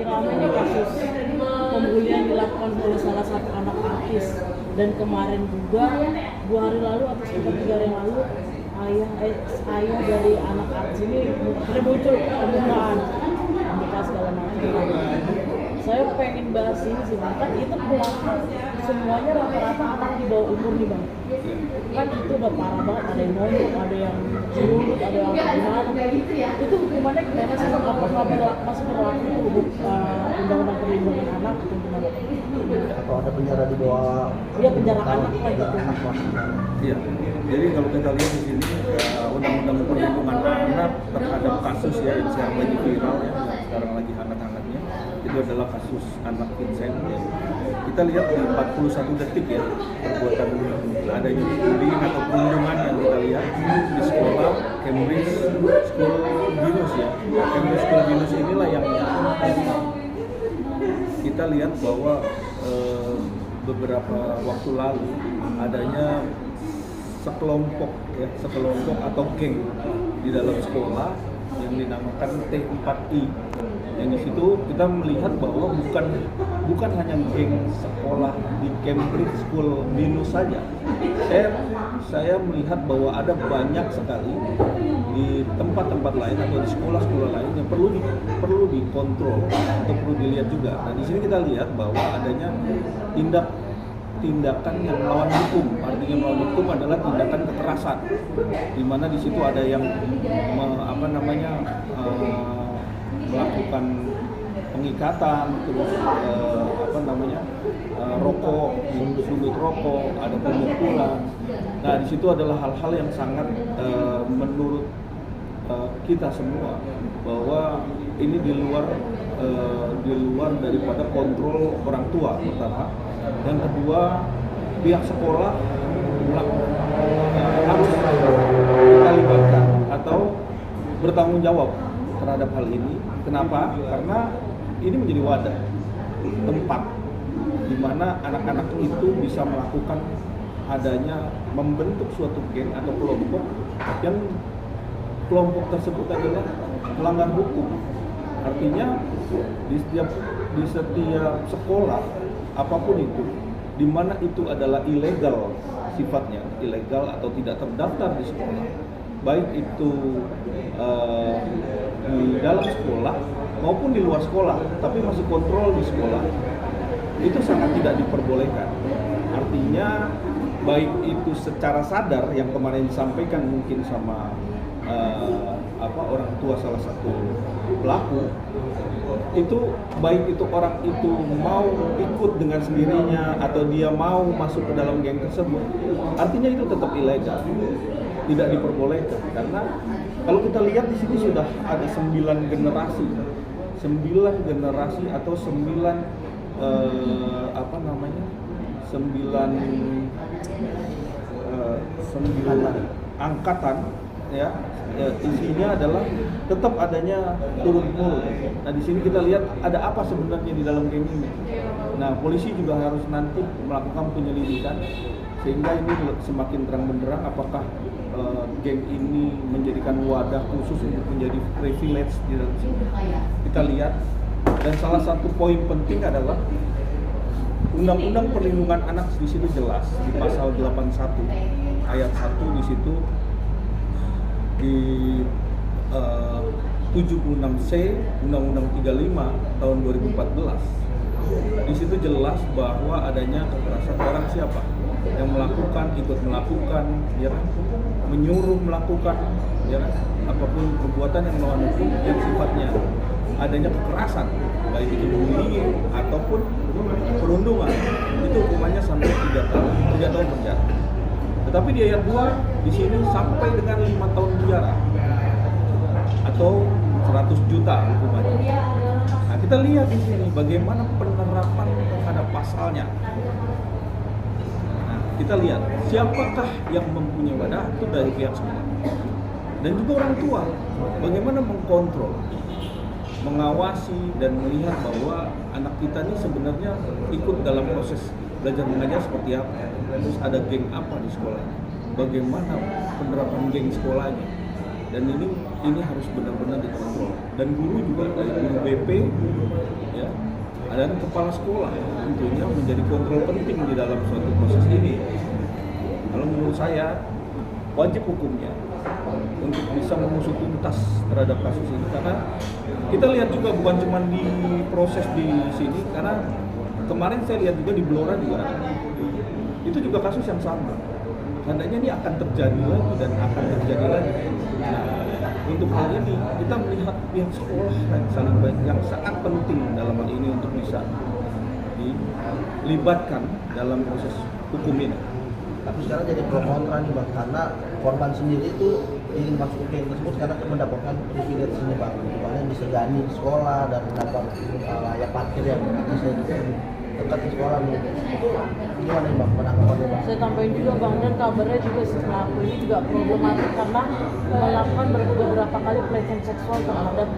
Ramai nih kasus pembulian dilakukan oleh salah satu anak artis, dan kemarin juga 2 hari lalu atau sekitar 3 hari yang lalu ayah dari anak artis ini muncul pembunuhan membuka segala macam. Saya pengen bahas ini sih Bang, kan itu pelaku semuanya rata-rata anak di bawah umur nih Bang. Kan itu udah parah banget, ada yang mondok, ada yang curut, ada yang gimana. Itu hukumannya gimana sih Bang? Apakah masih berlaku undang-undang perlindungan anak atau gimana? Atau ada penjara di bawah? Iya, penjara anak lah gitu. Iya, jadi kalau kita lihat di sini undang-undang perlindungan anak terhadap kasus ya yang sekarang lagi viral ya, yang sekarang lagi hangat-hangatnya, itu adalah kasus anak Vincent ya. Kita lihat di 41 detik ya perbuatan adanya bullying atau perundungan yang kita lihat di sekolah Cambridge School Binus ya. Cambridge School Binus inilah yang kita lihat bahwa beberapa waktu lalu adanya sekelompok atau geng di dalam sekolah yang dinamakan T4I. Yang di situ kita melihat bahwa bukan hanya geng sekolah di Cambridge School Binus saja. Saya melihat bahwa ada banyak sekali di tempat-tempat lain atau di sekolah-sekolah lain yang perlu dikontrol atau perlu dilihat juga. Nah, di sini kita lihat bahwa adanya tindakan yang melawan hukum. Artinya melawan hukum adalah tindakan kekerasan, di mana di situ ada yang melakukan pengikatan, terus rokok, sumber rokok, ada pemukulan. Nah, di situ adalah hal-hal yang sangat menurut kita semua bahwa ini di luar daripada kontrol orang tua pertama. Yang kedua, pihak sekolah harus kita libatkan atau bertanggung jawab terhadap hal ini. Kenapa? Karena ini menjadi wadah, tempat di mana anak-anak itu bisa melakukan adanya membentuk suatu geng atau kelompok yang kelompok tersebut adalah melanggar hukum. Artinya di setiap sekolah apapun itu, di mana itu adalah ilegal sifatnya, ilegal atau tidak terdaftar di sekolah, baik itu di dalam sekolah maupun di luar sekolah, tapi masih kontrol di sekolah, itu sangat tidak diperbolehkan. Artinya baik itu secara sadar yang kemarin disampaikan mungkin sama orang tua salah satu pelaku, itu baik itu orang itu mau ikut dengan sendirinya atau dia mau masuk ke dalam geng tersebut, artinya itu tetap ilegal, tidak diperbolehkan. Karena kalau kita lihat di sini sudah ada 9 generasi atau 9 angkatan ya, isinya adalah tetap adanya turun-temurun. Nah, di sini kita lihat ada apa sebenarnya di dalam geng ini. Nah, polisi juga harus nanti melakukan penyelidikan sehingga ini semakin terang benderang apakah geng ini menjadikan wadah khusus untuk menjadi privilege di dalam sini. Kita lihat, dan salah satu poin penting adalah Undang-Undang Perlindungan Anak di situ jelas di pasal 81 ayat 1 di situ di 76C Undang-Undang 35 tahun 2014. Di situ jelas bahwa adanya kekerasan orang siapa yang melakukan, ikut melakukan, ya, menyuruh melakukan, ya, apapun perbuatan yang melawan hukum yang sifatnya adanya kekerasan, baik itu bullying ataupun perundungan, itu hukumannya sampai 3 tahun penjara. Tetapi di ayat 2 di sini sampai dengan 5 tahun penjara atau 100 juta hukumannya. Nah, kita lihat di sini bagaimana penerapan terhadap pasalnya. Nah, kita lihat siapakah yang mempunyai wadah itu dari pihak sekolah dan juga orang tua. Bagaimana mengkontrol, mengawasi dan melihat bahwa anak kita ini sebenarnya ikut dalam proses belajar mengajar seperti apa, terus ada geng apa di sekolah, bagaimana penerapan geng sekolahnya. dan ini harus benar-benar dikontrol. Dan guru juga, dari guru BP ya, dan kepala sekolah tentunya menjadi kontrol penting di dalam suatu proses ini. Kalau menurut saya wajib hukumnya untuk bisa mengusut tuntas terhadap kasus ini, karena kita lihat juga bukan cuma di proses di sini, karena kemarin saya lihat juga di Blora juga ada. Itu juga kasus yang sama. Tandanya ini akan terjadi lagi dan akan terjadi lagi. Nah, untuk hal ini kita melihat pihak sekolah yang saling baik, yang sangat penting dalam hal ini untuk bisa dilibatkan dalam proses hukum ini. Tapi sekarang jadi pro kontra nih Bang, karena korban sendiri itu ingin masuk ke geng tersebut karena mendapatkan privilege ini Bang, dimana disegani di sekolah dan mendapat layak parkir yang bisa dekat di sekolah nih. Itu gimana nih Bang penangkapannya Bang? Saya tambahin juga Bang, dan kabarnya juga si pelaku ini juga problematik karena melakukan beberapa kali pelecehan seksual terhadap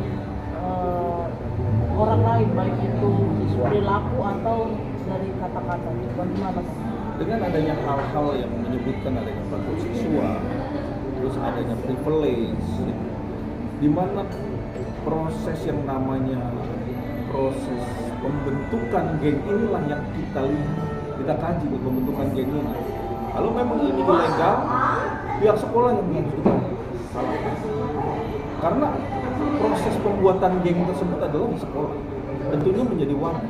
orang lain, baik itu perilaku atau dari kata-kata. Bagaimana Bang? Dengan adanya hal-hal yang menyebutkan adanya praktik seksual, terus adanya privilege, di mana proses yang namanya proses pembentukan geng inilah yang kita lihat, kita kaji di pembentukan geng ini. Kalau memang ini ilegal, pihak sekolah yang harus kita salahkan. Karena proses pembuatan geng tersebut adalah di sekolah, tentunya menjadi wadah.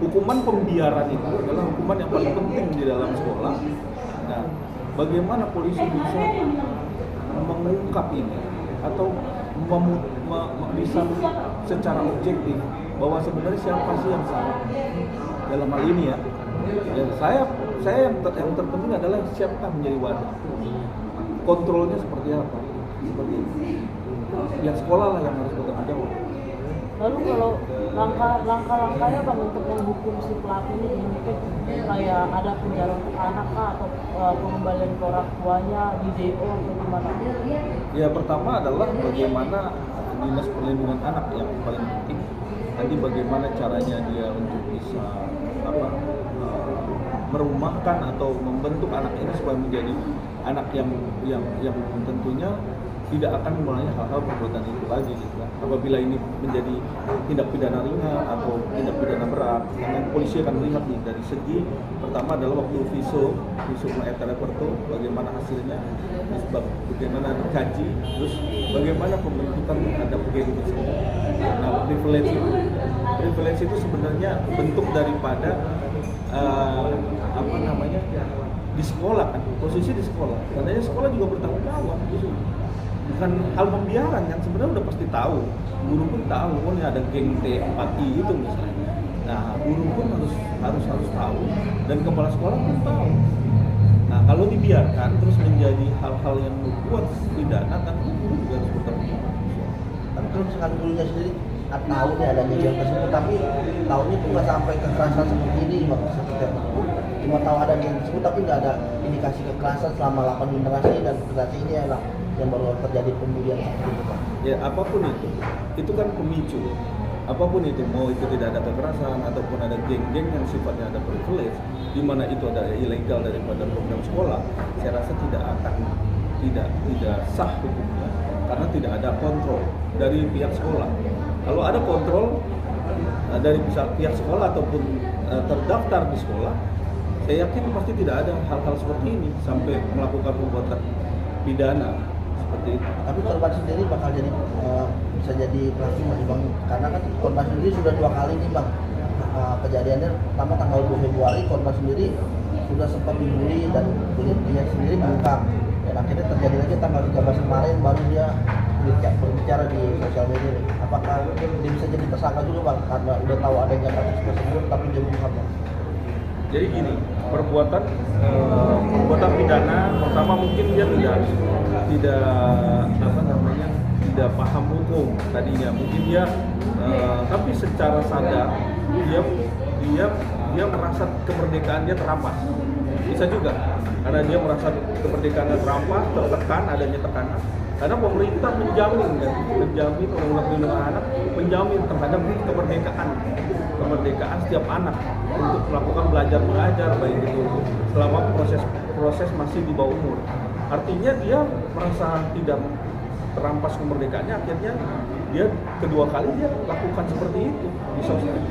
Hukuman pembiaran itu adalah hukuman yang paling penting di dalam sekolah. Nah, bagaimana polisi bisa mengungkap ini atau bisa secara objektif bahwa sebenarnya siapa sih yang salah dalam hal ini ya? Ya saya yang terpenting adalah siapa menjadi wadah. Kontrolnya seperti apa? Seperti itu. Yang sekolah lah yang harus bertanggung jawab. Lalu kalau langkah-langkahnya Bang untuk menghukum si pelaku ini, mungkin kayak ada penjara untuk anak kah, atau pengembalian ke orang tuanya di DO atau gimana? Ya, pertama adalah bagaimana Dinas Perlindungan Anak yang paling penting. Nanti bagaimana caranya dia untuk bisa merumahkan atau membentuk anak ini supaya menjadi anak yang tentunya tidak akan mengulangi hal-hal perbuatan itu lagi gitu kan. Apabila ini menjadi tindak pidana ringan atau tindak pidana berat, karena polisi akan melihat nih dari segi pertama adalah waktu visum eta reperto, bagaimana hasilnya, terus bagaimana dikaji, terus bagaimana pembentukan terhadap geng tersebut. Nah, privilege itu sebenarnya bentuk daripada di sekolah kan, posisi di sekolah. Katanya sekolah juga bertanggung jawab gitu. Bukan hal pembiaran yang sebenarnya udah pasti tahu, guru pun tahu, oh ini ada geng T4I itu misalnya. Nah, guru pun harus tahu dan kepala sekolah pun tahu. Nah, kalau dibiarkan terus menjadi hal-hal yang membuat pidana, kan guru juga harus bertanggung jawab. Tapi kalau misalkan gurunya sendiri tahu nih adanya geng tersebut, tapi tahunya tuh nggak sampai kekerasan seperti ini Bang, seperti apa? Cuma tahu ada geng tersebut tapi nggak ada indikasi kekerasan selama 8 generasi, dan generasi ini adalah yang baru terjadi pembulian seperti itu Bang. Ya, apapun itu kan pemicu. Apapun itu, mau itu tidak ada kekerasan ataupun ada geng-geng yang sifatnya ada privilege, di mana itu ada ilegal daripada program sekolah, saya rasa tidak sah hukumnya karena tidak ada kontrol dari pihak sekolah. Kalau ada kontrol dari pihak sekolah ataupun terdaftar di sekolah, saya yakin pasti tidak ada hal-hal seperti ini sampai melakukan perbuatan pidana seperti itu. Tapi korban sendiri bakal jadi bisa jadi pelaku masih Bang, karena kan korban sendiri sudah 2 kali nih Bang. Kejadiannya pertama tanggal 2 Februari korban sendiri sudah sempat dibully dan dia sendiri mengungkap, dan akhirnya terjadi lagi tanggal 13 kemarin baru dia berbicara di sosial media. Apakah dia bisa jadi tersangka juga Bang karena udah tahu adanya kasus tersebut tapi dia mengungkap Bang? Jadi gini, perbuatan pidana pertama mungkin dia tidak paham hukum tadinya, mungkin dia tapi secara sadar dia merasa kemerdekaan dia terampas, bisa juga karena dia merasa kemerdekaannya terampas, tertekan, adanya tekanan karena pemerintah menjamin Undang-Undang Perlindungan Anak menjamin terhadap kemerdekaan setiap anak untuk melakukan belajar mengajar, baik itu selama proses masih di bawah umur. Artinya dia merasa terampas kemerdekaannya, akhirnya dia kedua kali dia lakukan seperti itu di sosmed.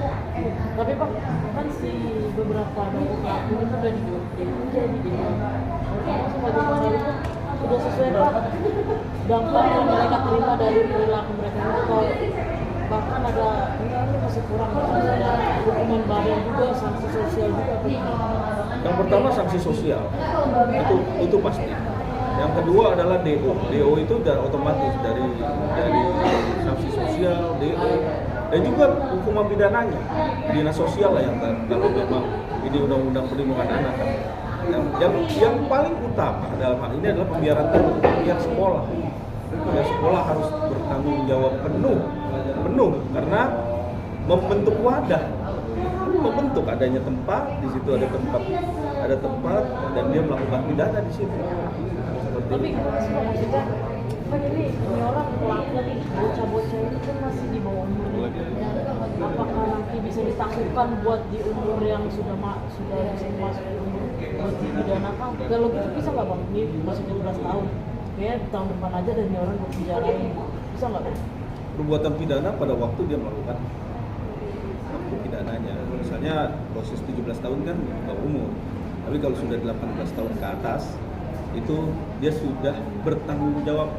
Tapi Pak, kan si beberapa dari pelaku itu udah jadi gitu. Pertama sebagai pasal itu sudah sesuai Pak dampak yang mereka terima dari perilaku mereka itu, kalau bahkan ada ini masih kurang, ada hukuman badan juga, sanksi sosial juga Pak. Yang pertama sanksi sosial itu pasti. Yang kedua adalah DO. DO itu udah otomatis dari sanksi sosial, DO, dan juga hukuman pidananya. Dinas sosial lah yang kalau memang ini undang-undang perlindungan anak kan. Yang paling utama dalam hal ini adalah pembiaran tertutup pihak sekolah. Pihak sekolah harus bertanggung jawab penuh karena membentuk wadah, membentuk adanya tempat, di situ ada tempat dan dia melakukan pidana di situ. Tapi maksudnya kan ini orang pelaku nih, bocah-bocah ini kan masih di bawah umur. Apakah nanti bisa ditangguhkan buat di umur yang sudah masuk umur buat dipidanakan? Kalau gitu bisa nggak Bang? Ini masih 17 tahun. Kayaknya tahun depan aja dan orang berpenjarain. Bisa nggak Bang? Perbuatan pidana pada waktu dia melakukan pidananya. Misalnya proses 17 tahun kan di bawah umur. Tapi kalau sudah 18 tahun ke atas itu dia sudah bertanggung jawab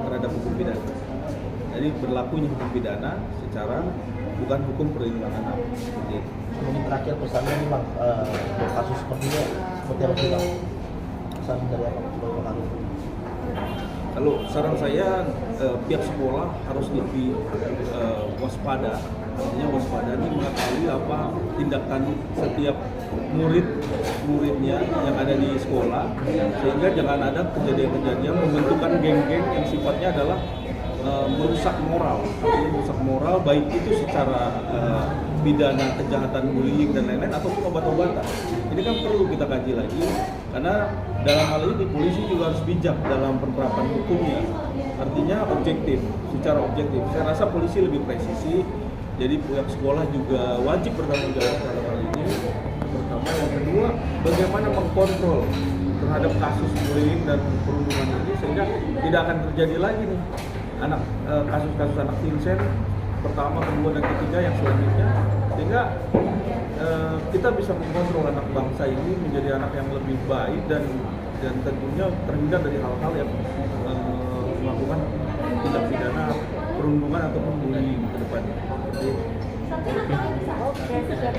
terhadap hukum pidana. Jadi berlakunya hukum pidana secara bukan hukum perlindungan anak. Jadi, Mungkin terakhir pesannya nih Bang, kasus seperti ini seperti apa sih Bang? Pesan dari apa sebagai pengaruh? kalau saran saya pihak sekolah harus lebih waspada. Artinya waspada ini mengetahui apa tindakan setiap muridnya yang ada di sekolah, sehingga jangan ada kejadian-kejadian membentukkan geng-geng yang sifatnya adalah merusak moral. Artinya merusak moral baik itu secara pidana, kejahatan, bullying dan lain-lain ataupun obat-obatan. Ini kan perlu kita kaji lagi karena dalam hal ini polisi juga harus bijak dalam penerapan hukumnya. Artinya objektif, secara objektif. Saya rasa polisi lebih presisi. Jadi pihak sekolah juga wajib bertanggung jawab dalam hal ini. Pertama, yang kedua, bagaimana mengkontrol terhadap kasus bullying dan perundungan ini sehingga tidak akan terjadi lagi nih kasus-kasus anak Vincent pertama, kedua, dan ketiga yang selanjutnya, sehingga kita bisa mengontrol anak bangsa ini menjadi anak yang lebih baik dan tentunya terhindar dari hal-hal yang melakukan tindak pidana perundungan ataupun bullying ke depannya. Oke, siap.